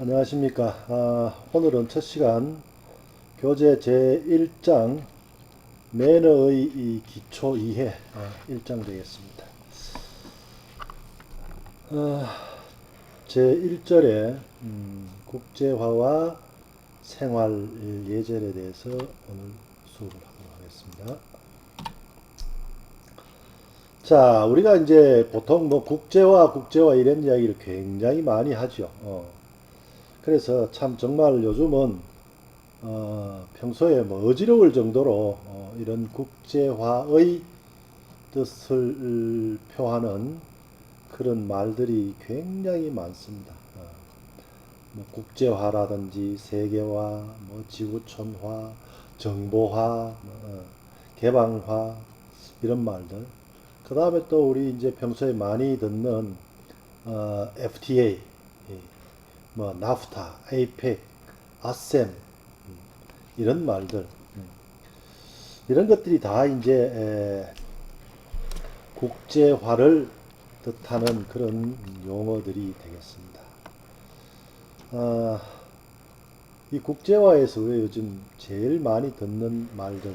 안녕하십니까. 오늘은 첫 시간 교재 제1장 매너의 이 기초 이해 1장 되겠습니다. 제1절에 국제화와 생활 예절에 대해서 오늘 수업을 하도록 하겠습니다. 자, 우리가 이제 보통 뭐 국제화 이런 이야기를 굉장히 많이 하죠. 그래서 참 정말 요즘은 평소에 뭐 어지러울 정도로 이런 국제화의 뜻을 표하는 그런 말들이 굉장히 많습니다. 뭐 국제화라든지 세계화, 뭐 지구촌화, 정보화, 개방화 이런 말들. 그 다음에 또 우리 이제 평소에 많이 듣는 FTA, 뭐 나프타, APEC, 아셈 이런 말들 이런 것들이 다 이제 국제화를 뜻하는 그런 용어들이 되겠습니다. 아, 이 국제화에서 왜 요즘 제일 많이 듣는 말들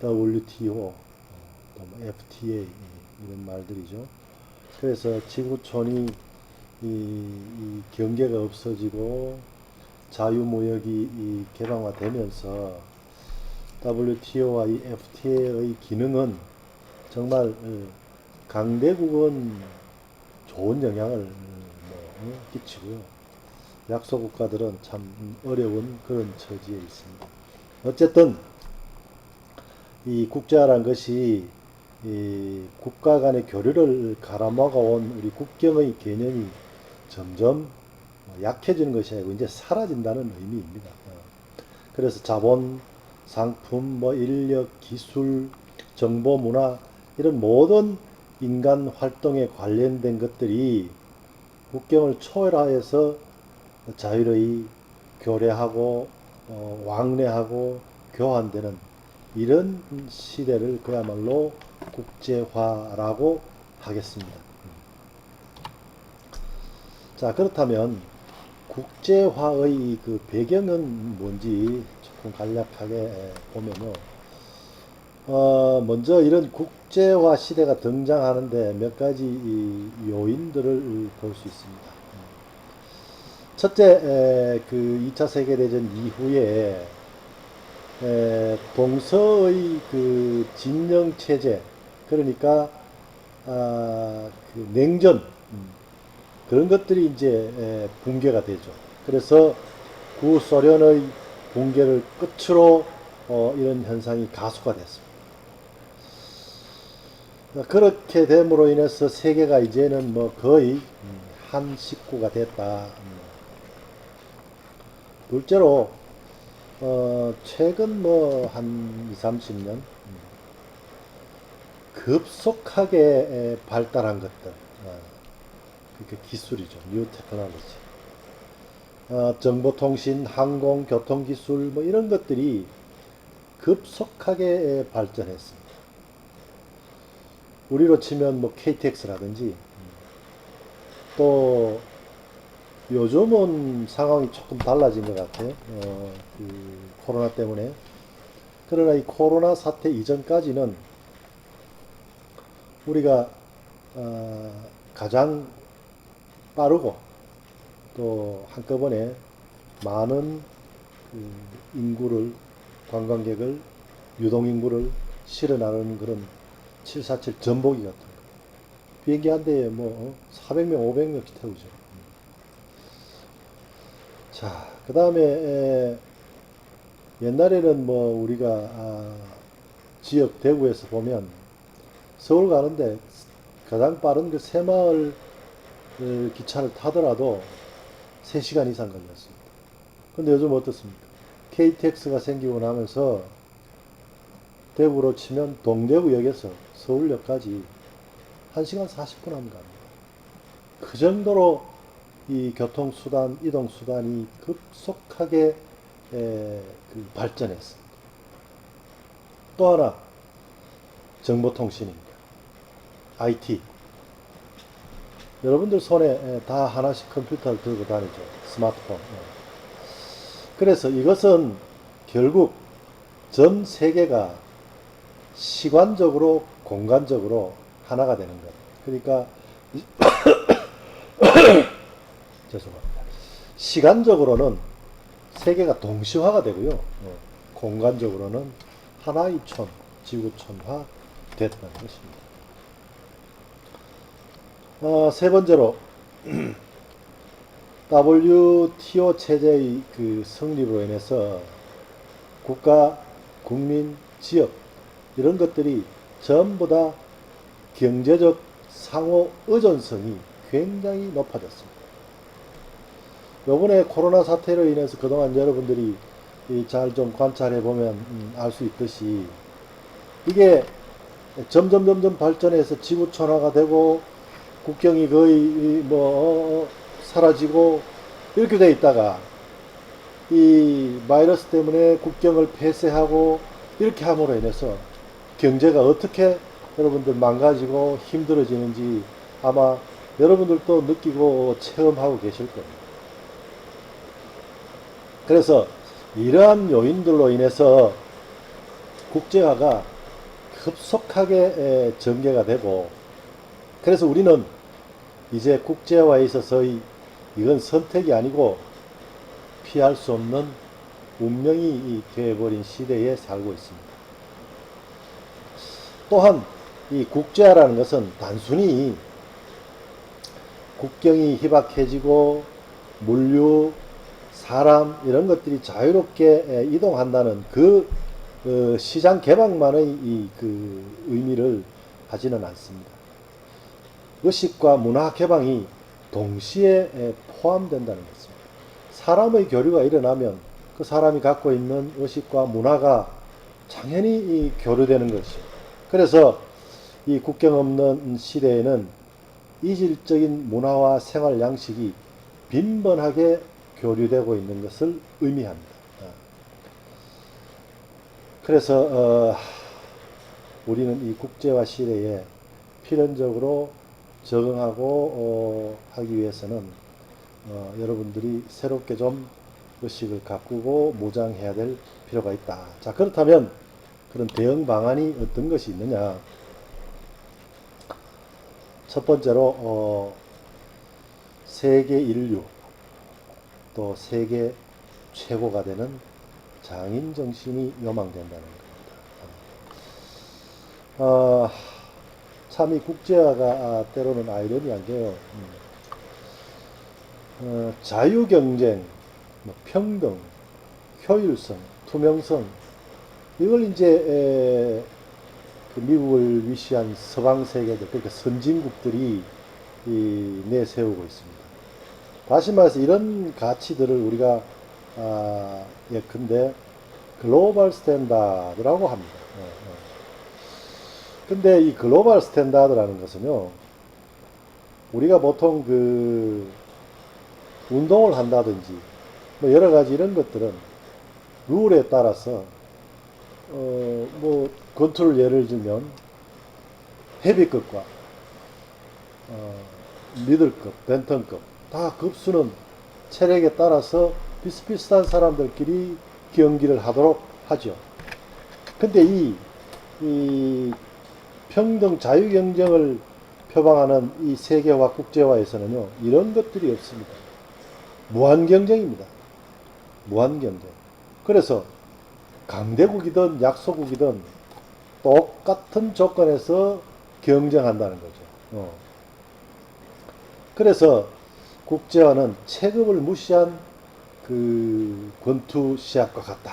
WTO, 또 FTA 이런 말들이죠. 그래서 지구촌이 이 경계가 없어지고 자유무역이 이 개방화되면서 WTO와 이 FTA의 기능은 정말 강대국은 좋은 영향을 끼치고요. 약소 국가들은 참 어려운 그런 처지에 있습니다. 어쨌든 이 국제화란 것이 이 국가 간의 교류를 갈아먹어온 우리 국경의 개념이 점점 약해지는 것이 아니고 이제 사라진다는 의미입니다. 그래서 자본, 상품, 뭐 인력, 기술, 정보, 문화 이런 모든 인간 활동에 관련된 것들이 국경을 초월하여서 자유로이 교류하고 왕래하고 교환되는 이런 시대를 그야말로 국제화라고 하겠습니다. 자, 그렇다면 국제화의 그 배경은 뭔지 조금 간략하게 보면요. 먼저 이런 국제화 시대가 등장하는데 몇 가지 이 요인들을 볼 수 있습니다. 첫째, 그 2차 세계대전 이후에 동서의 그 진영 체제, 그러니까 그 냉전 그런 것들이 이제 붕괴가 되죠. 그래서 구소련의 붕괴를 끝으로 이런 현상이 가속화 됐습니다. 그렇게 됨으로 인해서 세계가 이제는 뭐 거의 한 식구가 됐다. 둘째로 최근 뭐 한 2, 30년 급속하게 발달한 것들, 그게 기술이죠. 뉴 테크놀로지. 정보통신, 항공, 교통기술 뭐 이런 것들이 급속하게 발전했습니다. 우리로 치면 뭐 KTX라든지 또 요즘은 상황이 조금 달라진 것 같아요. 그 코로나 때문에. 그러나 이 코로나 사태 이전까지는 우리가 가장 빠르고 또 한꺼번에 많은 그 인구를 관광객을 유동인구를 실어 나르는 그런 747 전보기 같은 거. 비행기 한 대에 뭐 400명, 500명씩 태우죠. 자, 그 다음에 옛날에는 뭐 우리가 지역 대구에서 보면 서울 가는데 가장 빠른 그 새마을 기차를 타더라도 3시간 이상 걸렸습니다. 근데 요즘 어떻습니까? KTX가 생기고 나면서 대구로 치면 동대구역에서 서울역까지 1시간 40분 하면 갑니다. 그 정도로 이 교통수단, 이동수단이 급속하게 그 발전했습니다. 또 하나, 정보통신입니다. IT. 여러분들 손에 다 하나씩 컴퓨터를 들고 다니죠. 스마트폰. 그래서 이것은 결국 전 세계가 시간적으로 공간적으로 하나가 되는 것. 그러니까 죄송합니다. 시간적으로는 세계가 동시화가 되고요. 공간적으로는 하나의 지구촌화 됐다는 것입니다. 세 번째로 WTO 체제의 그 성립으로 인해서 국가, 국민, 지역 이런 것들이 전부 다 경제적 상호 의존성이 굉장히 높아졌습니다. 요번에 코로나 사태로 인해서 그동안 여러분들이 잘 좀 관찰해 보면 알 수 있듯이 이게 점점 발전해서 지구촌화가 되고 국경이 거의 뭐 사라지고 이렇게 돼 있다가 이 바이러스 때문에 국경을 폐쇄하고 이렇게 함으로 인해서 경제가 어떻게 여러분들 망가지고 힘들어지는지 아마 여러분들도 느끼고 체험하고 계실 겁니다. 그래서 이러한 요인들로 인해서 국제화가 급속하게 전개가 되고, 그래서 우리는 이제 국제화에 있어서의 이건 선택이 아니고 피할 수 없는 운명이 되어버린 시대에 살고 있습니다. 또한 이 국제화라는 것은 단순히 국경이 희박해지고 물류, 사람 이런 것들이 자유롭게 이동한다는 그 시장 개방만의 그 의미를 하지는 않습니다. 의식과 문화 개방이 동시에 포함된다는 것입니다. 사람의 교류가 일어나면 그 사람이 갖고 있는 의식과 문화가 당연히 교류되는 것이죠. 그래서 이 국경 없는 시대에는 이질적인 문화와 생활 양식이 빈번하게 교류되고 있는 것을 의미합니다. 그래서 우리는 이 국제화 시대에 필연적으로 적응하고 하기 위해서는 여러분들이 새롭게 좀 의식을 가꾸고 무장해야 될 필요가 있다. 자, 그렇다면 그런 대응 방안이 어떤 것이 있느냐? 첫 번째로 세계 인류 또 세계 최고가 되는 장인 정신이 요망된다는 겁니다. 참 이 국제화가 때로는 아이러니한 게요. 자유경쟁, 평등, 효율성, 투명성 이걸 이제 그 미국을 위시한 서방 세계들, 그러니까 선진국들이 내세우고 있습니다. 다시 말해서 이런 가치들을 우리가 예컨대 글로벌 스탠다드라고 합니다. 근데 이 글로벌 스탠다드라는 것은요, 우리가 보통 그 운동을 한다든지 뭐 여러 가지 이런 것들은 룰에 따라서 뭐 권투를 예를 들면 헤비급과 미들급, 벤턴급 다 급수는 체력에 따라서 비슷비슷한 사람들끼리 경기를 하도록 하죠. 근데 이 평등 자유 경쟁을 표방하는 이 세계화 국제화에서는요, 이런 것들이 없습니다. 무한 경쟁입니다. 무한 경쟁. 그래서 강대국이든 약소국이든 똑같은 조건에서 경쟁한다는 거죠. 그래서 국제화는 체급을 무시한 그 권투 시합과 같다.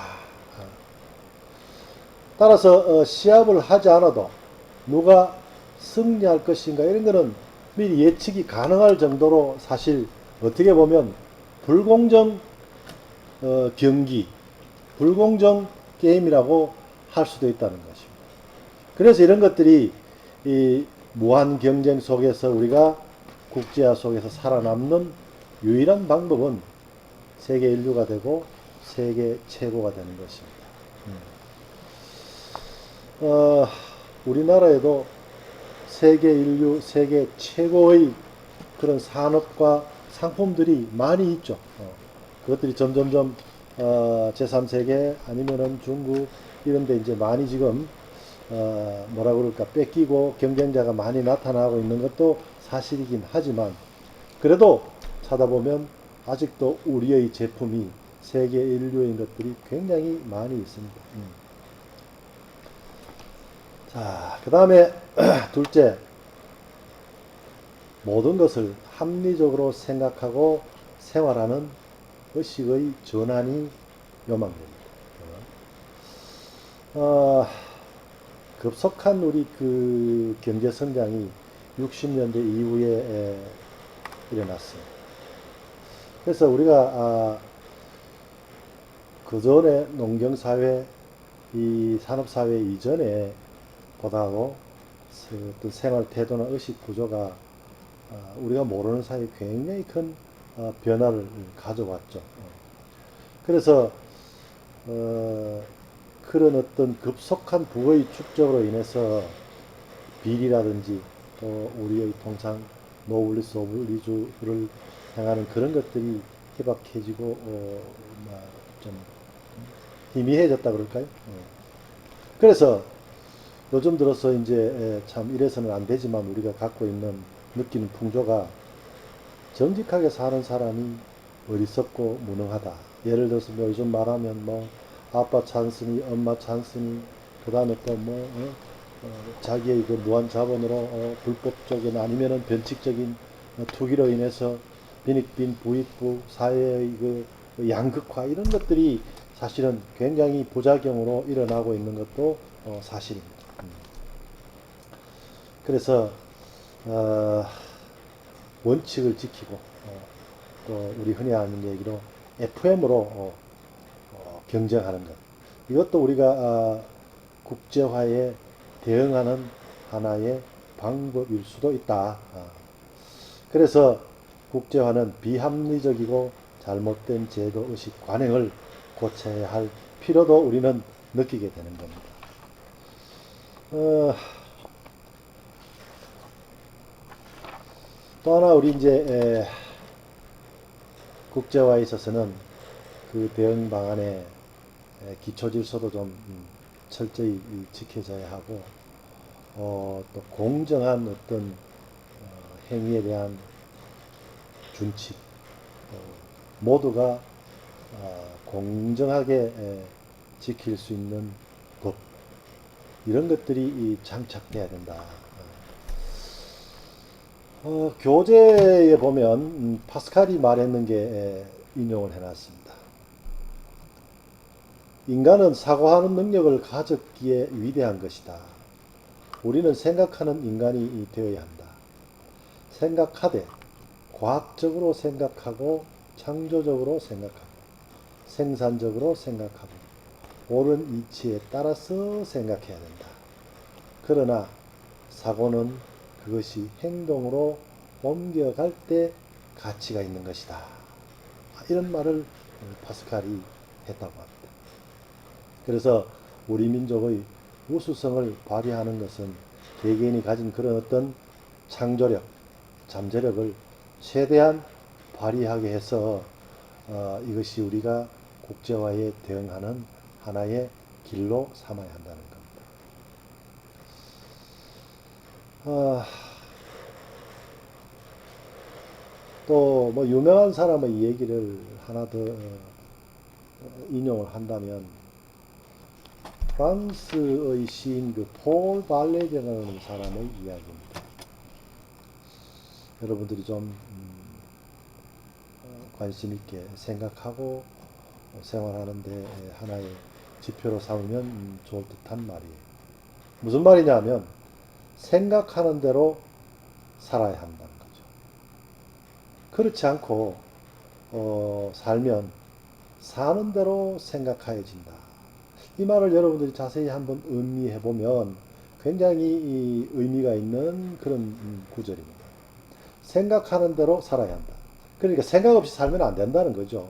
따라서 시합을 하지 않아도 누가 승리할 것인가 이런 거는 미리 예측이 가능할 정도로 사실 어떻게 보면 불공정 경기, 불공정 게임이라고 할 수도 있다는 것입니다. 그래서 이런 것들이 이 무한 경쟁 속에서 우리가 국제화 속에서 살아남는 유일한 방법은 세계 인류가 되고 세계 최고가 되는 것입니다. 우리나라에도 세계 인류, 세계 최고의 그런 산업과 상품들이 많이 있죠. 그것들이 점점점 제3세계 아니면은 중국 이런 데 이제 많이 지금 뭐라 그럴까 뺏기고 경쟁자가 많이 나타나고 있는 것도 사실이긴 하지만 그래도 찾아보면 아직도 우리의 제품이 세계 인류인 것들이 굉장히 많이 있습니다. 자, 그 다음에 둘째, 모든 것을 합리적으로 생각하고 생활하는 의식의 전환이 요망됩니다. 급속한 우리 그 경제 성장이 60년대 이후에 일어났어요. 그래서 우리가 그 전에 농경사회, 이 산업사회 이전에 보다도 어떤 생활 태도나 의식 구조가 우리가 모르는 사이에 굉장히 큰 변화를 가져왔죠. 그래서 그런 어떤 급속한 부의 축적으로 인해서 비리라든지 또 우리의 통상 노블리스 오블리주를 향하는 그런 것들이 희박해지고 좀 희미해졌다 그럴까요? 그래서 요즘 들어서 이제 참 이래서는 안 되지만 우리가 갖고 있는 느끼는 풍조가 정직하게 사는 사람이 어리석고 무능하다. 예를 들어서 뭐 요즘 말하면 뭐 아빠 찬스니 엄마 찬스니 그 다음에 또 뭐 자기의 그 무한 자본으로 불법적인 아니면은 변칙적인 투기로 인해서 빈익빈 부익부 사회의 그 양극화 이런 것들이 사실은 굉장히 부작용으로 일어나고 있는 것도 사실입니다. 그래서 원칙을 지키고 또 우리 흔히 하는 얘기로 FM으로 경쟁하는 것 이것도 우리가 국제화에 대응하는 하나의 방법일 수도 있다. 그래서 국제화는 비합리적이고 잘못된 제도 의식 관행을 고쳐야 할 필요도 우리는 느끼게 되는 겁니다. 또 하나 우리 이제 국제화에 있어서는 그 대응 방안의 기초 질서도 좀 철저히 지켜져야 하고 또 공정한 어떤 행위에 대한 준칙 모두가 공정하게 지킬 수 있는 법 이런 것들이 장착돼야 된다. 교재에 보면 파스칼이 말했는 게 인용을 해놨습니다. 인간은 사고하는 능력을 가졌기에 위대한 것이다. 우리는 생각하는 인간이 되어야 한다. 생각하되 과학적으로 생각하고 창조적으로 생각하고 생산적으로 생각하고 옳은 이치에 따라서 생각해야 된다. 그러나 사고는 그것이 행동으로 옮겨갈 때 가치가 있는 것이다. 이런 말을 파스칼이 했다고 합니다. 그래서 우리 민족의 우수성을 발휘하는 것은 개개인이 가진 그런 어떤 창조력, 잠재력을 최대한 발휘하게 해서 이것이 우리가 국제화에 대응하는 하나의 길로 삼아야 한다는 겁니다. 또 뭐 유명한 사람의 얘기를 하나 더 인용을 한다면 프랑스의 시인 그 폴 발레르라는 사람의 이야기입니다. 여러분들이 좀 관심 있게 생각하고 생활하는데 하나의 지표로 삼으면 좋을 듯한 말이에요. 무슨 말이냐면 생각하는 대로 살아야 한다는 거죠. 그렇지 않고 살면 사는 대로 생각해진다. 이 말을 여러분들이 자세히 한번 음미해 보면 굉장히 의미가 있는 그런 구절입니다. 생각하는 대로 살아야 한다. 그러니까 생각 없이 살면 안 된다는 거죠.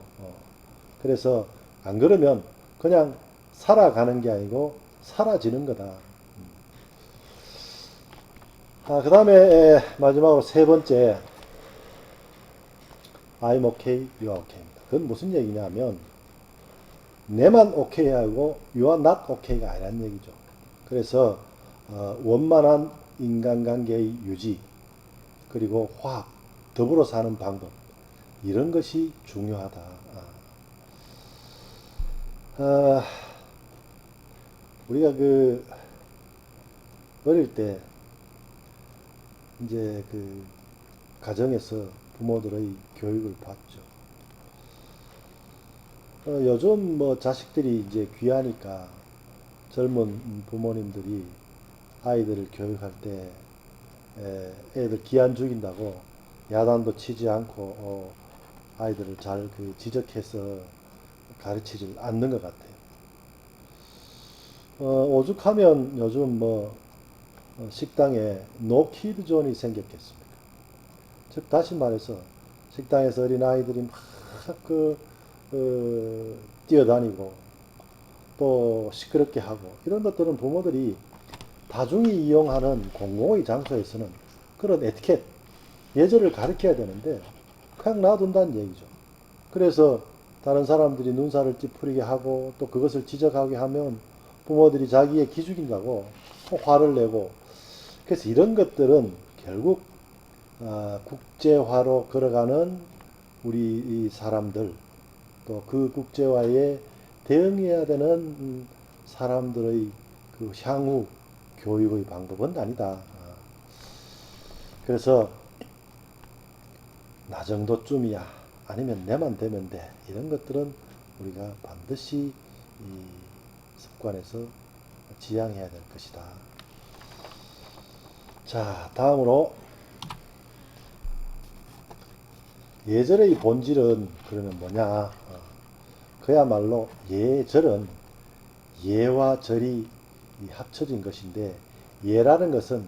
그래서 안 그러면 그냥 살아가는 게 아니고 사라지는 거다. 그 다음에 마지막으로 세 번째 I'm okay, you are okay입니다. 그건 무슨 얘기냐면 내만 오케이 하고 you are not okay가 아니란 얘기죠. 그래서 원만한 인간관계의 유지 그리고 화합, 더불어 사는 방법 이런 것이 중요하다. 우리가 그 어릴 때 이제 그 가정에서 부모들의 교육을 받죠. 요즘 뭐 자식들이 이제 귀하니까 젊은 부모님들이 아이들을 교육할 때 애들 기한 죽인다고 야단도 치지 않고 아이들을 잘 그 지적해서 가르치질 않는 것 같아요. 오죽하면 요즘 뭐 식당에 노 키드 존이 생겼겠습니까? 즉 다시 말해서 식당에서 어린 아이들이 막그 뛰어다니고 또 시끄럽게 하고 이런 것들은 부모들이 다중이 이용하는 공공의 장소에서는 그런 에티켓, 예절을 가르쳐야 되는데 그냥 놔둔다는 얘기죠. 그래서 다른 사람들이 눈살을 찌푸리게 하고 또 그것을 지적하게 하면 부모들이 자기의 기죽인다고 화를 내고 그래서 이런 것들은 결국 국제화로 걸어가는 우리 사람들 또 그 국제화에 대응해야 되는 사람들의 그 향후 교육의 방법은 아니다. 그래서 나 정도쯤이야 아니면 내만 되면 돼 이런 것들은 우리가 반드시 이 습관에서 지양해야 될 것이다. 자, 다음으로 예절의 본질은 그러면 뭐냐? 그야말로 예절은 예와 절이 합쳐진 것인데 예라는 것은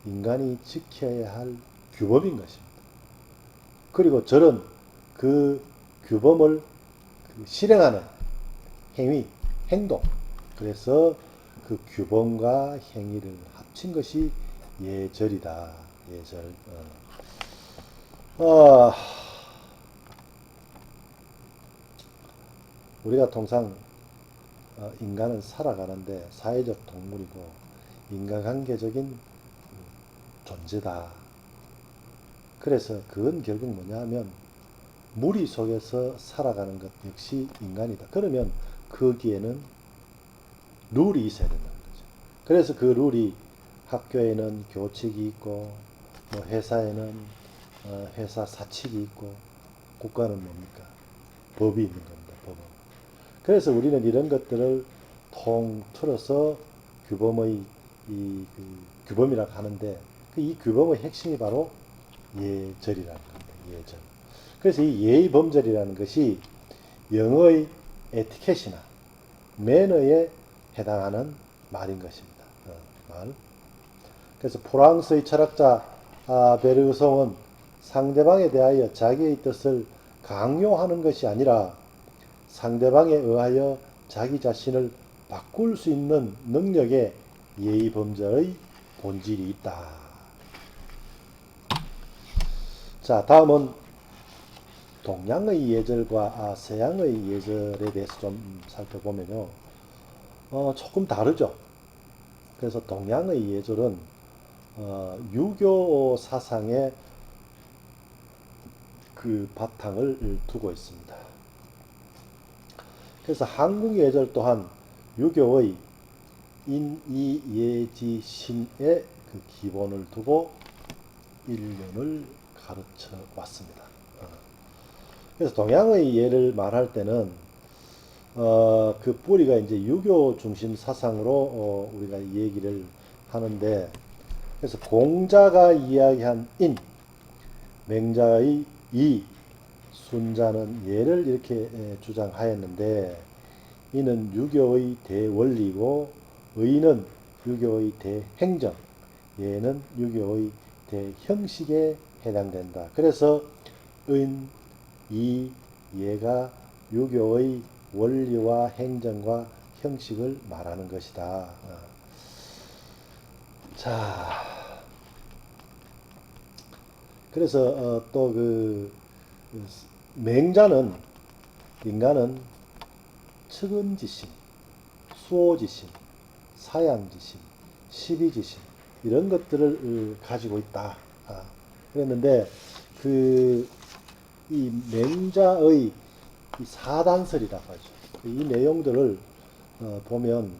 인간이 지켜야 할 규범인 것입니다. 그리고 절은 그 규범을 실행하는 행위, 행동. 그래서 그 규범과 행위를 합친 것이 예절이다. 예절. 우리가 통상 인간은 살아가는데 사회적 동물이고 인간관계적인 존재다. 그래서 그건 결국 뭐냐 하면 무리 속에서 살아가는 것 역시 인간이다. 그러면 거기에는 룰이 있어야 된다는 거죠. 그래서 그 룰이 학교에는 교칙이 있고 뭐 회사에는 회사 사칙이 있고 국가는 뭡니까? 법이 있는 겁니다. 법은. 그래서 우리는 이런 것들을 통틀어서 규범의 규범이라고 하는데 이 규범의 핵심이 바로 예절이라는 겁니다. 예절. 그래서 이 예의 범절이라는 것이 영어의 에티켓이나 매너에 해당하는 말인 것입니다. 말. 그래서 프랑스의 철학자 베르그송은 상대방에 대하여 자기의 뜻을 강요하는 것이 아니라 상대방에 의하여 자기 자신을 바꿀 수 있는 능력에 예의 범절의 본질이 있다. 자, 다음은 동양의 예절과 서양의 예절에 대해서 좀 살펴보면요. 조금 다르죠. 그래서 동양의 예절은 유교 사상의 그 바탕을 두고 있습니다. 그래서 한국 예절 또한 유교의 인이예지신의 그 기본을 두고 인륜을 가르쳐 왔습니다. 그래서 동양의 예를 말할 때는 그 뿌리가 이제 유교 중심 사상으로 우리가 얘기를 하는데 그래서 공자가 이야기한 인, 맹자의 이, 순자는 예를 이렇게 주장하였는데 이는 유교의 대원리고 의는 유교의 대행정, 예는 유교의 대형식에 해당된다. 그래서 은, 이, 예가 유교의 원리와 행정과 형식을 말하는 것이다. 자, 그래서 또 맹자는 인간은 측은지심, 수호지심, 사양지심, 시비지심 이런 것들을 가지고 있다. 그랬는데 이 맹자의 이 사단설이라고 하죠. 이 내용들을 보면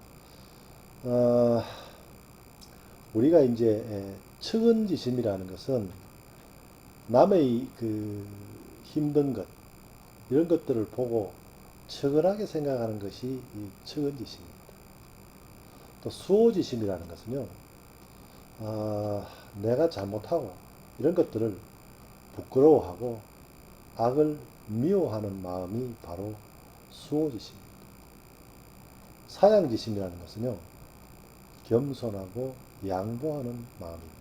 우리가 이제 측은지심이라는 것은 남의 그 힘든 것 이런 것들을 보고 측은하게 생각하는 것이 이 측은지심입니다. 또 수호지심이라는 것은요, 내가 잘못하고 이런 것들을 부끄러워하고 악을 미워하는 마음이 바로 수호지심입니다. 사양지심이라는 것은요, 겸손하고 양보하는 마음입니다.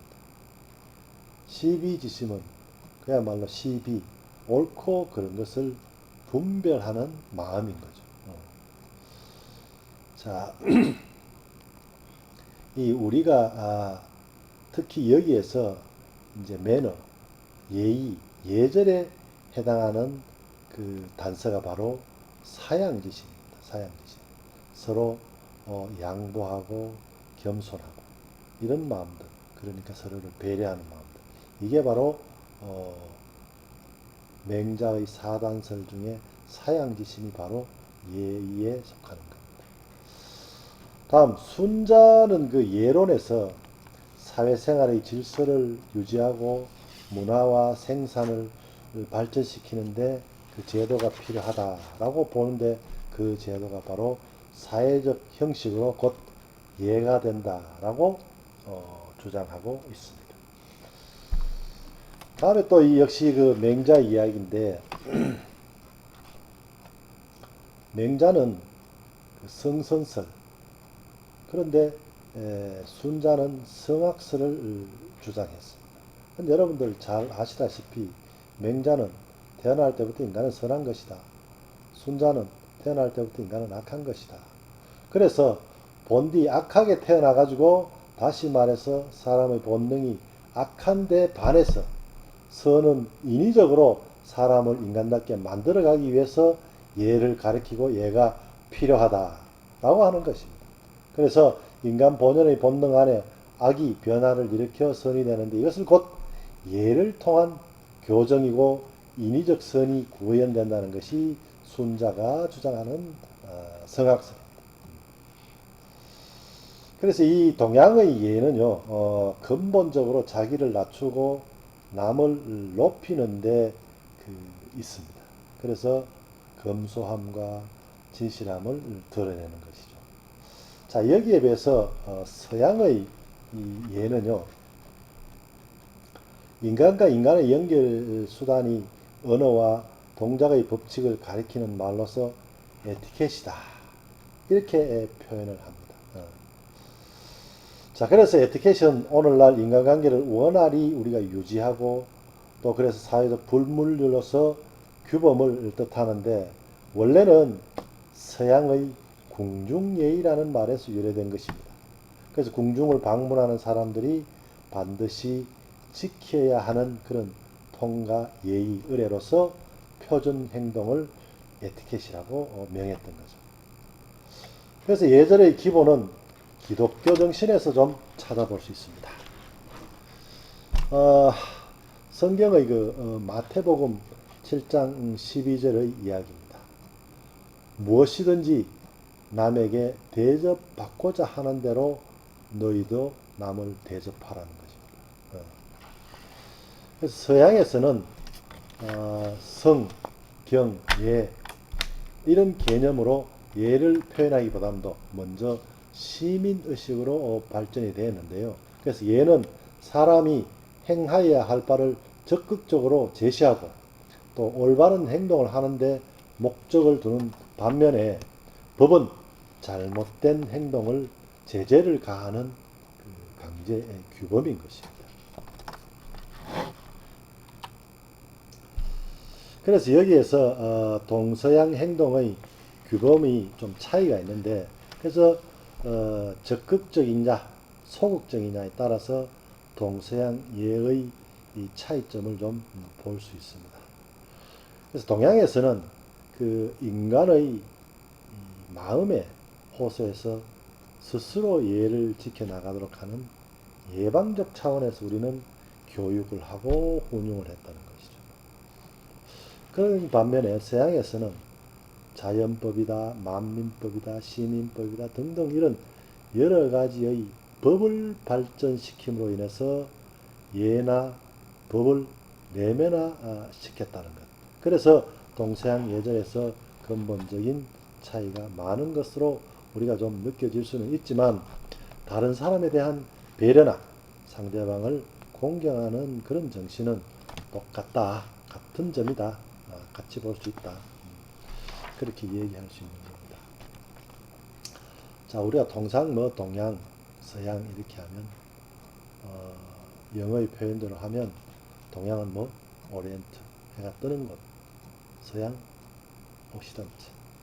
시비지심은 그야말로 시비, 옳고 그런 것을 분별하는 마음인 거죠. 자, 이 우리가 특히 여기에서 이제 매너, 예의, 예절에 해당하는 그 단서가 바로 사양지심입니다. 사양지심. 서로 양보하고 겸손하고 이런 마음들, 그러니까 서로를 배려하는 마음들. 이게 바로 맹자의 사단설 중에 사양지심이 바로 예의에 속하는 겁니다. 다음 순자는 그 예론에서 사회생활의 질서를 유지하고 문화와 생산을 발전시키는데 그 제도가 필요하다라고 보는데 그 제도가 바로 사회적 형식으로 곧 예가 된다라고 주장하고 있습니다. 다음에 또 이 역시 그 맹자 이야기인데 맹자는 그 성선설 그런데 순자는 성악설을 주장했습니다. 여러분들 잘 아시다시피 맹자는 태어날 때부터 인간은 선한 것이다. 순자는 태어날 때부터 인간은 악한 것이다. 그래서 본디 악하게 태어나가지고 다시 말해서 사람의 본능이 악한데 반해서 선은 인위적으로 사람을 인간답게 만들어가기 위해서 예를 가리키고 예가 필요하다라고 하는 것입니다. 그래서 인간 본연의 본능 안에 악이 변화를 일으켜 선이 되는데 이것을 곧 예를 통한 교정이고 인위적 선이 구현된다는 것이 순자가 주장하는 성악설입니다. 그래서 이 동양의 예는요, 근본적으로 자기를 낮추고 남을 높이는데 있습니다. 그래서 검소함과 진실함을 드러내는 것이죠. 자, 여기에 비해서 서양의 이 예는요, 인간과 인간의 연결 수단이 언어와 동작의 법칙을 가리키는 말로서 에티켓이다. 이렇게 표현을 합니다. 자, 그래서 에티켓은 오늘날 인간관계를 원활히 우리가 유지하고 또 그래서 사회적 불문율로서 규범을 뜻하는데 원래는 서양의 궁중예의라는 말에서 유래된 것입니다. 그래서 궁중을 방문하는 사람들이 반드시 지켜야 하는 그런 통과, 예의, 의례로서 표준 행동을 에티켓이라고 명했던 거죠. 그래서 예절의 기본은 기독교 정신에서 좀 찾아볼 수 있습니다. 성경의 마태복음 7장 12절의 이야기입니다. 무엇이든지 남에게 대접받고자 하는 대로 너희도 남을 대접하라는 것입니다. 그래서 서양에서는 성, 경, 예 이런 개념으로 예를 표현하기보다는 더 먼저 시민의식으로 발전이 되었는데요. 그래서 예는 사람이 행하여야 할 바를 적극적으로 제시하고 또 올바른 행동을 하는데 목적을 두는 반면에 법은 잘못된 행동을 제재를 가하는 강제 규범인 것입니다. 그래서 여기에서 동서양 행동의 규범이 좀 차이가 있는데 그래서 적극적이냐 소극적이냐에 따라서 동서양 예의 이 차이점을 좀 볼 수 있습니다. 그래서 동양에서는 그 인간의 이 마음의 호소에서 스스로 예를 지켜나가도록 하는 예방적 차원에서 우리는 교육을 하고 훈육을 했다는 것이죠. 그런 반면에 서양에서는 자연법이다, 만민법이다, 시민법이다 등등 이런 여러 가지의 법을 발전시킴으로 인해서 예나 법을 내면화 시켰다는 것. 그래서 동서양 예절에서 근본적인 차이가 많은 것으로 우리가 좀 느껴질 수는 있지만 다른 사람에 대한 배려나 상대방을 공경하는 그런 정신은 똑같다. 같은 점이다. 같이 볼 수 있다. 그렇게 얘기할 수 있는 겁니다. 자, 우리가 통상 뭐 동양, 서양 이렇게 하면 영어의 표현대로 하면 동양은 뭐 오리엔트, 해가 뜨는 곳, 서양, 옥시던트,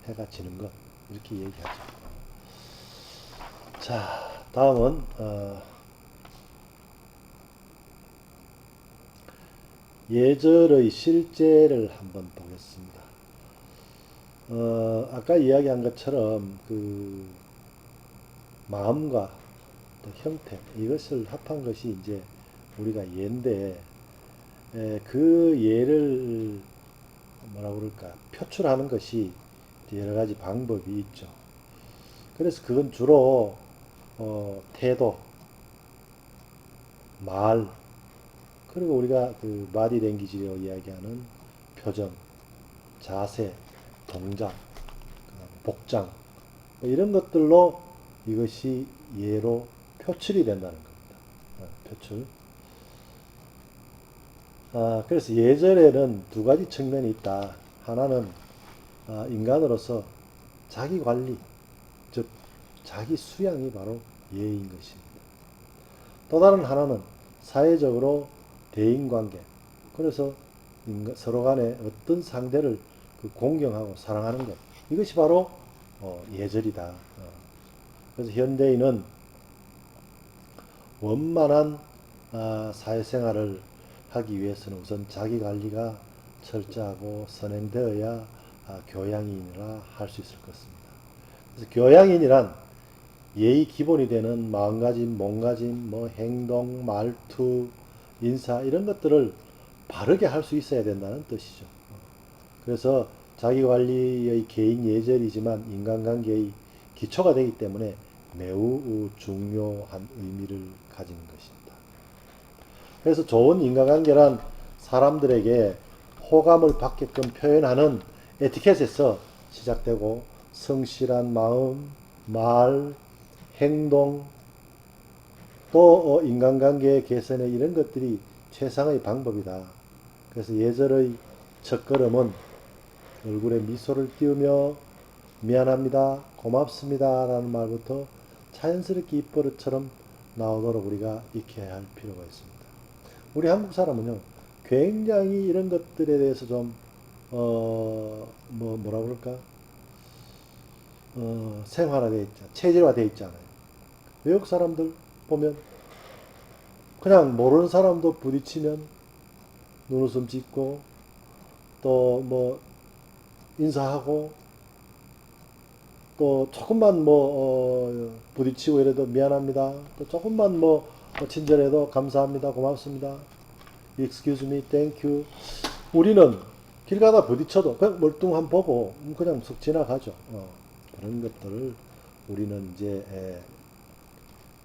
해가 지는 것 이렇게 얘기하죠. 자, 다음은 예절의 실제를 한번 보겠습니다. 아까 이야기한 것처럼 그 마음과 또 형태 이것을 합한 것이 이제 우리가 예인데 그 예를 뭐라 그럴까 표출하는 것이 여러 가지 방법이 있죠. 그래서 그건 주로 태도, 말, 그리고 우리가 그 바디 랭귀지로 이야기하는 표정, 자세, 동작, 복장 이런 것들로 이것이 예로 표출이 된다는 겁니다. 표출. 그래서 예절에는 두 가지 측면이 있다. 하나는 인간으로서 자기 관리, 즉 자기 수양이 바로 예인 것입니다. 또 다른 하나는 사회적으로 대인관계. 그래서 서로 간에 어떤 상대를 공경하고 사랑하는 것. 이것이 바로 예절이다. 그래서 현대인은 원만한 사회생활을 하기 위해서는 우선 자기 관리가 철저하고 선행되어야 교양인이라 할 수 있을 것입니다. 그래서 교양인이란 예의 기본이 되는 마음가짐, 몸가짐, 뭐 행동, 말투, 인사 이런 것들을 바르게 할 수 있어야 된다는 뜻이죠. 그래서 자기 관리의 개인 예절이지만 인간관계의 기초가 되기 때문에 매우 중요한 의미를 가진 것입니다. 그래서 좋은 인간관계란 사람들에게 호감을 받게끔 표현하는 에티켓에서 시작되고 성실한 마음, 말, 행동, 또 인간관계 개선에 이런 것들이 최상의 방법이다. 그래서 예절의 첫걸음은 얼굴에 미소를 띄우며 미안합니다, 고맙습니다 라는 말부터 자연스럽게 입버릇처럼 나오도록 우리가 익혀야 할 필요가 있습니다. 우리 한국 사람은요, 굉장히 이런 것들에 대해서 좀, 뭐라 그럴까? 생활화되어 있죠. 체질화되어 있잖아요. 외국 사람들 보면 그냥 모르는 사람도 부딪히면 눈웃음 짓고 또 뭐 인사하고 또 조금만 뭐 부딪히고 이래도 미안합니다. 또 조금만 뭐 친절해도 감사합니다. 고맙습니다. Excuse me, thank you. 우리는 길 가다 부딪혀도 그냥 멀뚱한 보고 그냥 쓱 지나가죠. 그런 것들을 우리는 이제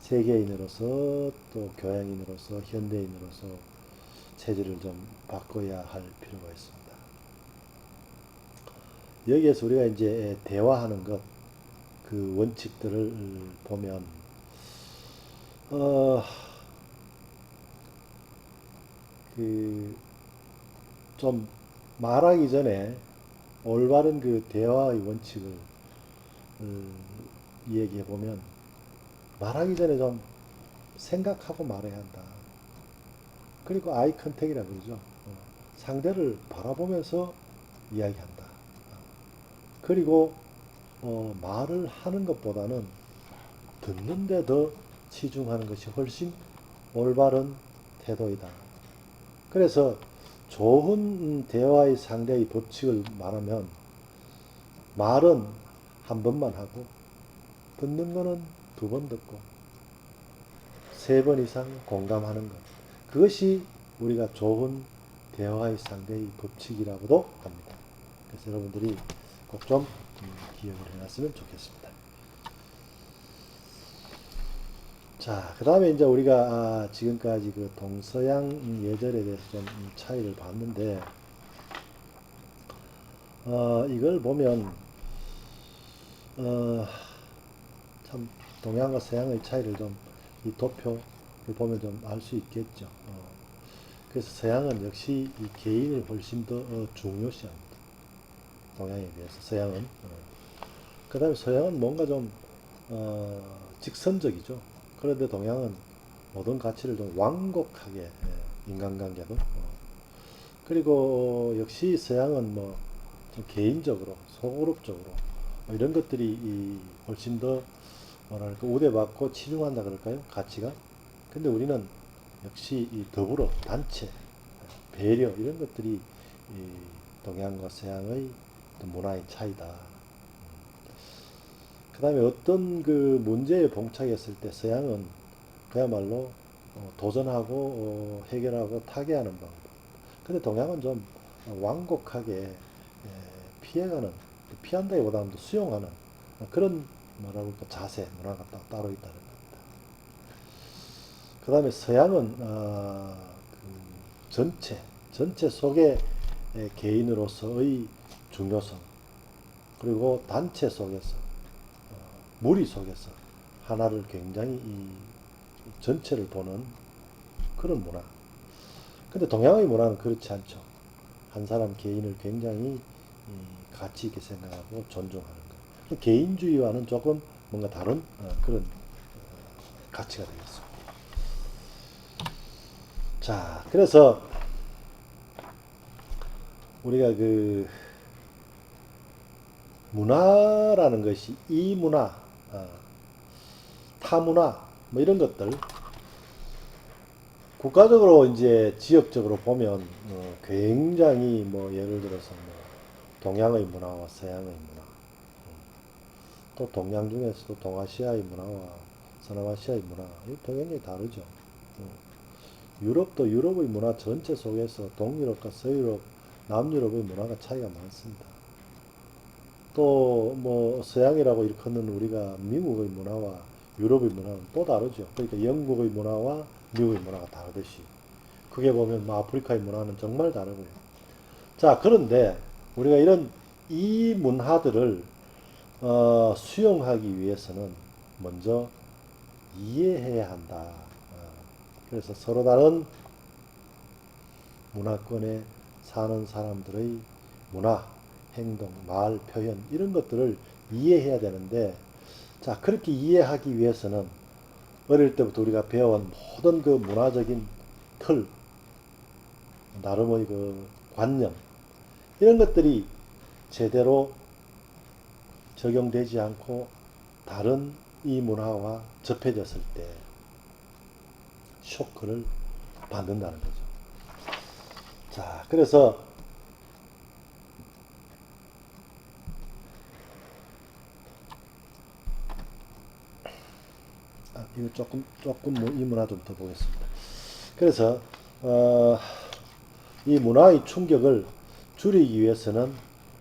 세계인으로서 또 교양인으로서 현대인으로서 체질을 좀 바꿔야 할 필요가 있습니다. 여기에서 우리가 이제 대화하는 것, 그 원칙들을 보면, 좀 말하기 전에 올바른 그 대화의 원칙을 얘기해 보면, 말하기 전에 좀 생각하고 말해야 한다. 그리고 아이 컨택이라 그러죠. 상대를 바라보면서 이야기한다. 그리고 말을 하는 것보다는 듣는 데 더 치중하는 것이 훨씬 올바른 태도이다. 그래서 좋은 대화의 상대의 법칙을 말하면 말은 한 번만 하고 듣는 거는 두 번 듣고 세 번 이상 공감하는 것. 그것이 우리가 좋은 대화의 상대의 법칙이라고도 합니다. 그래서 여러분들이 꼭 좀 기억을 해놨으면 좋겠습니다. 자, 그 다음에 이제 우리가 지금까지 그 동서양 예절에 대해서 좀 차이를 봤는데, 이걸 보면, 참, 동양과 서양의 차이를 좀, 이 도표를 보면 좀 알 수 있겠죠. 그래서 서양은 역시 이 개인을 훨씬 더 중요시합니다. 동양에 비해서 서양은. 그 다음에 서양은 뭔가 좀, 직선적이죠. 그런데 동양은 모든 가치를 좀 완곡하게, 인간관계도. 그리고 역시 서양은 뭐, 좀 개인적으로, 소그룹적으로, 뭐 이런 것들이 훨씬 더 뭐랄까 우대받고 치중한다 그럴까요? 가치가. 근데 우리는 역시 이 더불어 단체, 배려 이런 것들이 이 동양과 서양의 문화의 차이다. 그 다음에 어떤 그 문제에 봉착했을 때 서양은 그야말로 도전하고 해결하고 타개하는 방법. 근데 동양은 좀 완곡하게 피해가는, 피한다기보다는 수용하는 그런 뭐라고 할까 자세, 문화가 따로 있다는 겁니다. 그 다음에 서양은 그 전체 속에 개인으로서의 중요성, 그리고 단체 속에서 무리 속에서 하나를 굉장히 이 전체를 보는 그런 문화. 근데 동양의 문화는 그렇지 않죠. 한 사람 개인을 굉장히 가치 있게 생각하고 존중하는 것. 개인주의와는 조금 뭔가 다른 그런 가치가 되겠습니다. 자, 그래서 우리가 그 문화라는 것이 이 문화, 타 문화, 뭐 이런 것들 국가적으로 이제 지역적으로 보면 굉장히 뭐 예를 들어서 뭐 동양의 문화와 서양의 문화, 또 동양 중에서도 동아시아의 문화와 서남아시아의 문화, 이거 굉장히 다르죠. 유럽도 유럽의 문화 전체 속에서 동유럽과 서유럽, 남유럽의 문화가 차이가 많습니다. 또 뭐 서양이라고 일컫는 우리가 미국의 문화와 유럽의 문화는 또 다르죠. 그러니까 영국의 문화와 미국의 문화가 다르듯이 그게 보면 뭐 아프리카의 문화는 정말 다르고요. 자, 그런데 우리가 이런 이 문화들을 수용하기 위해서는 먼저 이해해야 한다. 그래서 서로 다른 문화권에 사는 사람들의 문화, 행동, 말, 표현 이런 것들을 이해해야 되는데, 자, 그렇게 이해하기 위해서는 어릴 때부터 우리가 배워온 모든 그 문화적인 틀, 나름의 그 관념 이런 것들이 제대로 적용되지 않고 다른 이 문화와 접해졌을 때 쇼크를 받는다는 거죠. 자, 그래서 이거 조금 이 문화 좀 더 보겠습니다. 그래서 이 문화의 충격을 줄이기 위해서는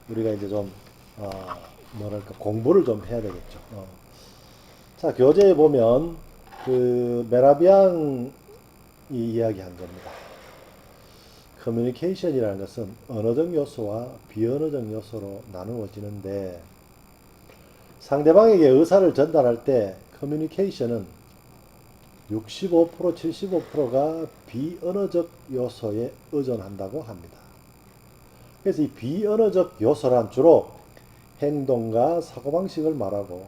우리가 이제 좀 어, 뭐랄까 공부를 좀 해야 되겠죠. 자, 교재에 보면 그 메라비앙이 이야기한 겁니다. 커뮤니케이션이라는 것은 언어적 요소와 비언어적 요소로 나누어지는데 상대방에게 의사를 전달할 때 커뮤니케이션은 65% 75%가 비언어적 요소에 의존한다고 합니다. 그래서 이 비언어적 요소란 주로 행동과 사고방식을 말하고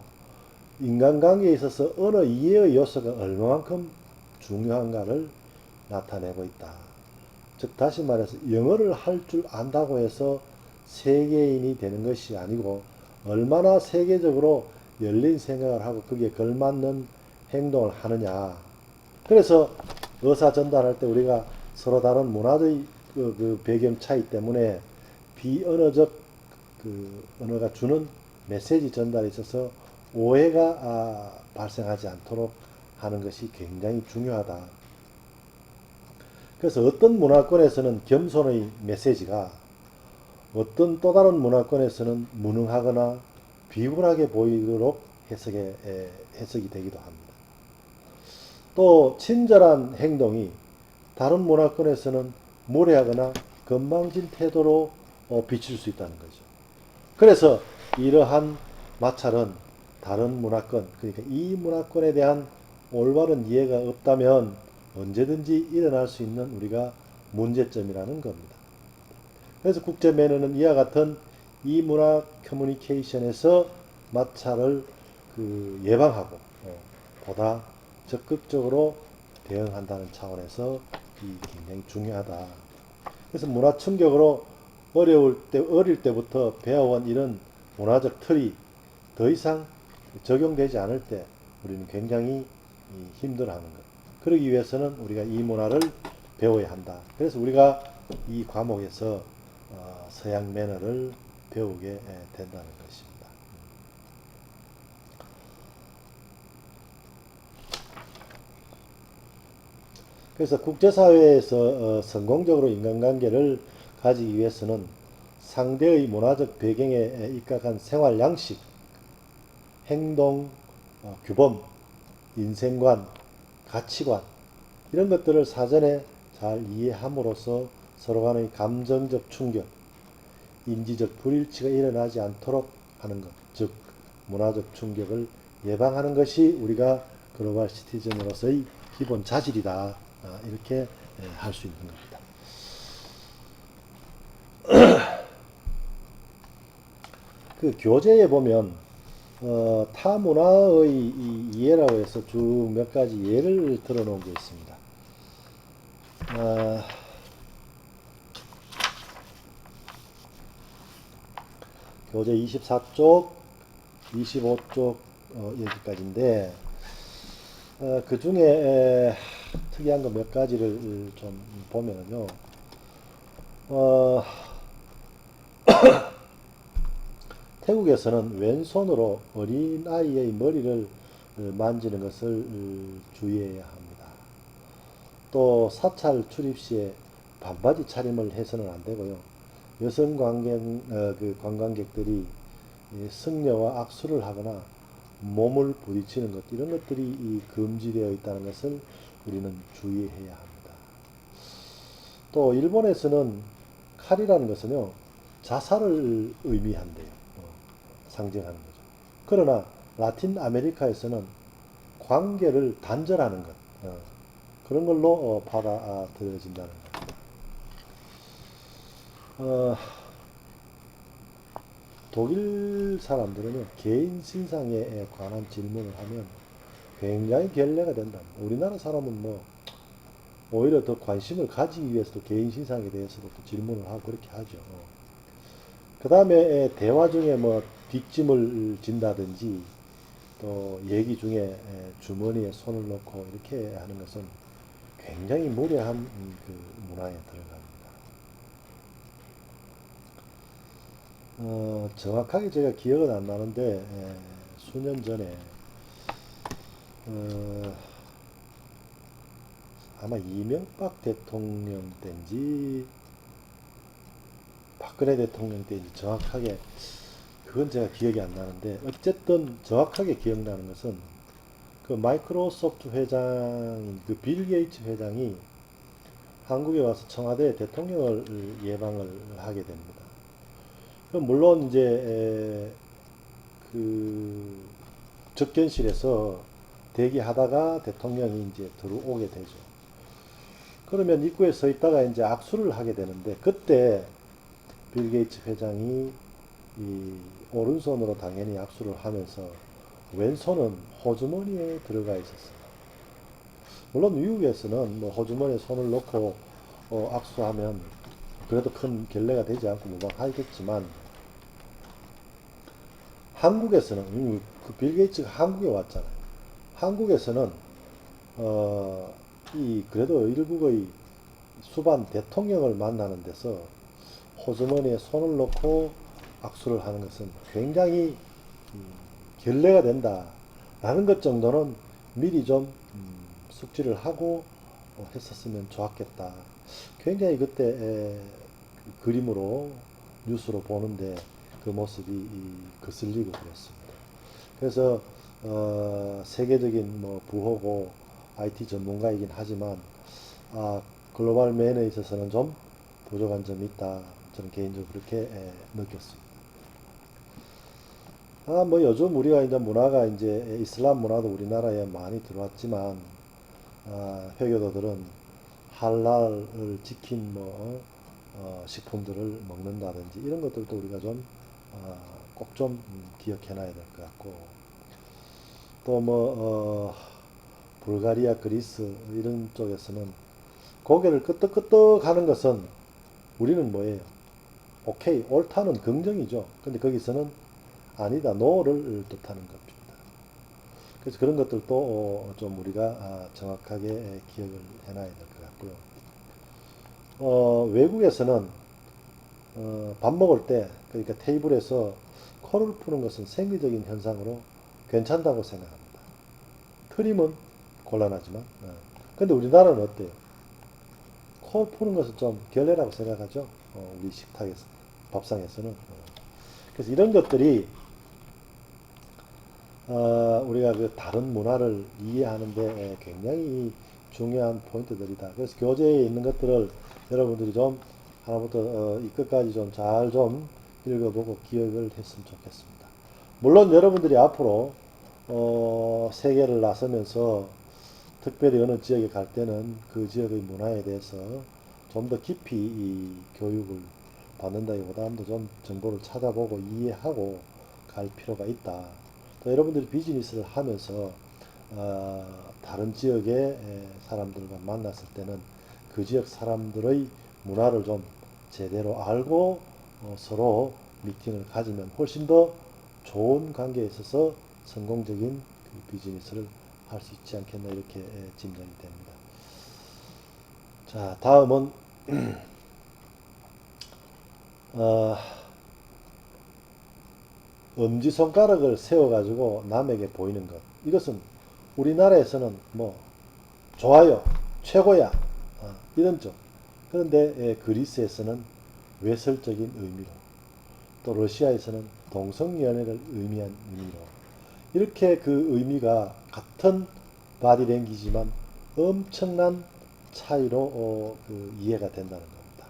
인간관계에 있어서 언어 이해의 요소가 얼마만큼 중요한가를 나타내고 있다. 즉 다시 말해서 영어를 할 줄 안다고 해서 세계인이 되는 것이 아니고 얼마나 세계적으로 열린 생각을 하고 거기에 걸맞는 행동을 하느냐. 그래서 의사 전달할 때 우리가 서로 다른 문화의 그 배경 차이 때문에 비언어적 그 언어가 주는 메시지 전달에 있어서 오해가 발생하지 않도록 하는 것이 굉장히 중요하다. 그래서 어떤 문화권에서는 겸손의 메시지가 어떤 또 다른 문화권에서는 무능하거나 비굴하게 보이도록 해석이 되기도 합니다. 또 친절한 행동이 다른 문화권에서는 무례하거나 건방진 태도로 비칠 수 있다는 거죠. 그래서 이러한 마찰은 다른 문화권, 그러니까 이 문화권에 대한 올바른 이해가 없다면 언제든지 일어날 수 있는 우리가 문제점이라는 겁니다. 그래서 국제 매너는 이와 같은 이문화 커뮤니케이션에서 마찰을 예방하고 보다 적극적으로 대응한다는 차원에서 굉장히 중요하다. 그래서 문화 충격으로 어릴 때부터 배워온 이런 문화적 틀이 더 이상 적용되지 않을 때 우리는 굉장히 힘들어하는 것. 그러기 위해서는 우리가 이 문화를 배워야 한다. 그래서 우리가 이 과목에서 서양 매너를 배우게 된다는 것입니다. 그래서 국제사회에서 성공적으로 인간관계를 가지기 위해서는 상대의 문화적 배경에 입각한 생활 양식, 행동, 규범, 인생관, 가치관 이런 것들을 사전에 잘 이해함으로써 서로 간의 감정적 충격, 인지적 불일치가 일어나지 않도록 하는 것, 즉 문화적 충격을 예방하는 것이 우리가 글로벌 시티즌으로서의 기본 자질이다. 이렇게 할 수 있는 겁니다. 그 교재에 보면 타 문화의 이해라고 해서 쭉 몇 가지 예를 들어 놓은 게 있습니다. 교재 24쪽, 25쪽 여기까지인데 그 중에 특이한 거 몇 가지를 좀 보면요. 태국에서는 왼손으로 어린아이의 머리를 만지는 것을 주의해야 합니다. 또 사찰 출입 시에 반바지 차림을 해서는 안 되고요. 여성 관광객들이 승려와 악수를 하거나 몸을 부딪히는 것 이런 것들이 금지되어 있다는 것을 우리는 주의해야 합니다. 또 일본에서는 칼이라는 것은요 자살을 의미한대요. 상징하는 거죠. 그러나 라틴 아메리카에서는 관계를 단절하는 것 그런 걸로 받아들여진다는 겁니다. 독일 사람들은요 개인 신상에 관한 질문을 하면 굉장히 결례가 된다. 우리나라 사람은 뭐 오히려 더 관심을 가지기 위해서도 개인 신상에 대해서도 또 질문을 하고 그렇게 하죠. 그 다음에 대화 중에 뭐 뒷짐을 진다든지 또 얘기 중에 주머니에 손을 넣고 이렇게 하는 것은 굉장히 무례한 그 문화에 들어갑니다. 정확하게 제가 기억은 안 나는데 수년 전에 아마 이명박 대통령 때인지 박근혜 대통령 때인지 정확하게 그건 제가 기억이 안 나는데 어쨌든 정확하게 기억나는 것은 그 마이크로소프트 회장인 그 빌 게이츠 회장이 한국에 와서 청와대 대통령을 예방을 하게 됩니다. 물론 이제 그 접견실에서 대기하다가 대통령이 이제 들어오게 되죠. 그러면 입구에 서 있다가 이제 악수를 하게 되는데 그때 빌 게이츠 회장이 이 오른손으로 당연히 악수를 하면서 왼손은 호주머니에 들어가 있었어요. 물론 미국에서는 뭐 호주머니에 손을 넣고 악수하면 그래도 큰 결례가 되지 않고 무방하겠지만 한국에서는 그 빌 게이츠가 한국에 왔잖아요. 한국에서는 그래도 일국의 수반 대통령을 만나는 데서 호주머니에 손을 넣고 악수를 하는 것은 굉장히 결례가 된다라는 것 정도는 미리 좀 숙지를 하고 했었으면 좋았겠다. 굉장히 그때 그 그림으로 뉴스로 보는데 그 모습이 거슬리고 그랬습니다. 그래서 세계적인 뭐 부호고 IT 전문가이긴 하지만 글로벌 맨에 있어서는 좀 부족한 점이 있다. 저는 개인적으로 그렇게 느꼈습니다. 뭐 요즘 우리가 이제 문화가 이제 이슬람 문화도 우리나라에 많이 들어왔지만 회교도들은 할랄을 지킨 뭐 식품들을 먹는다든지 이런 것들도 우리가 좀 꼭 좀 기억해놔야 될 것 같고 또 뭐 불가리아, 그리스 이런 쪽에서는 고개를 끄덕끄덕 하는 것은 우리는 뭐예요? 오케이, 옳다는 긍정이죠. 근데 거기서는 아니다, 노를 뜻하는 겁니다. 그래서 그런 것들도 좀 우리가 정확하게 기억을 해놔야 될 것 같고요. 외국에서는 밥 먹을 때, 그러니까 테이블에서 코를 푸는 것은 생리적인 현상으로 괜찮다고 생각합니다. 트림은 곤란하지만. 근데 우리나라는 어때요? 코 푸는 것은 좀 결례라고 생각하죠. 우리 식탁에서, 밥상에서는. 그래서 이런 것들이 우리가 그 다른 문화를 이해하는데 굉장히 중요한 포인트들이다. 그래서 교재에 있는 것들을 여러분들이 좀 하나부터 이 끝까지 좀 잘 좀 읽어보고 기억을 했으면 좋겠습니다. 물론 여러분들이 앞으로 세계를 나서면서 특별히 어느 지역에 갈 때는 그 지역의 문화에 대해서 좀 더 깊이 이 교육을 받는다기보다는 좀 정보를 찾아보고 이해하고 갈 필요가 있다. 또 여러분들이 비즈니스를 하면서 다른 지역의 사람들과 만났을 때는 그 지역 사람들의 문화를 좀 제대로 알고 서로 미팅을 가지면 훨씬 더 좋은 관계에 있어서 성공적인 그 비즈니스를 할 수 있지 않겠나 이렇게 짐작이 됩니다. 자, 다음은 어, 엄지손가락을 세워가지고 남에게 보이는 것. 이것은 우리나라에서는 뭐 좋아요, 최고야 이런 쪽. 그런데 그리스에서는 외설적인 의미로 또 러시아에서는 동성연애를 의미한 의미로 이렇게 그 의미가 같은 바디랭귀지만 엄청난 차이로 그 이해가 된다는 겁니다.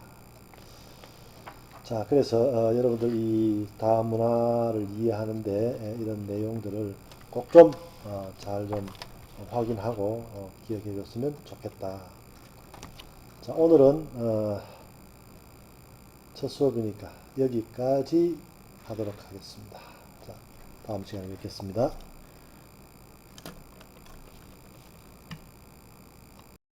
자, 그래서 여러분들 이 다음 문화를 이해하는데 이런 내용들을 꼭 좀 잘 좀 확인하고 기억해 줬으면 좋겠다. 자, 오늘은 첫 수업이니까 여기까지 하도록 하겠습니다. 자, 다음 시간에 뵙겠습니다.